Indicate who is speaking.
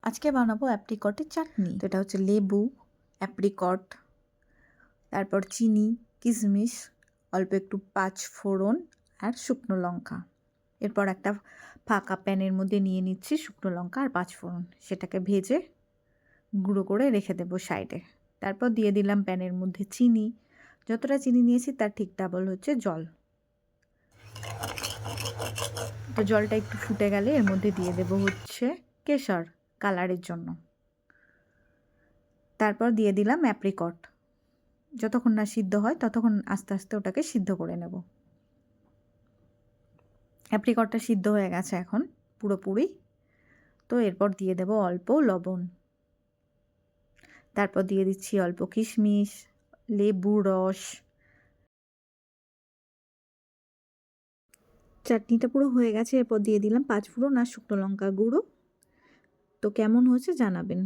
Speaker 1: আজকে বানাবো অ্যাপ্রিকটের চাটনি। তো এটা হচ্ছে লেবু, অ্যাপ্রিকট, তারপর চিনি, কিশমিশ, অল্প একটু পাঁচফোড়ন আর শুকনো লঙ্কা। এরপর একটা ফাঁকা প্যানের মধ্যে নিয়ে নিচ্ছি শুকনো লঙ্কা আর পাঁচফোড়ন, সেটাকে ভেজে গুঁড়ো করে রেখে দেবো সাইডে। তারপর দিয়ে দিলাম প্যানের মধ্যে চিনি, যতটা চিনি নিয়েছি তার ঠিক ডাবল হচ্ছে জল। তো জলটা একটু ফুটে গেলে এর মধ্যে দিয়ে দেবো হচ্ছে কেশর কালারের জন্য। তারপর দিয়ে দিলাম অ্যাপ্রিকট, যতক্ষণ না সিদ্ধ হয় ততক্ষণ আস্তে আস্তে ওটাকে সিদ্ধ করে নেব। অ্যাপ্রিকটটা সিদ্ধ হয়ে গেছে এখন পুরোপুরি। তো এরপর দিয়ে দেব অল্প লবণ, তারপর দিয়ে দিচ্ছি অল্প কিশমিশ, লেবু রস। চাটনিটা পুরো হয়ে গেছে, এরপর দিয়ে দিলাম পাঁচফোড়ন আর শুকনো লঙ্কা গুঁড়ো। তো কেমন হয়েছে জানাবেন।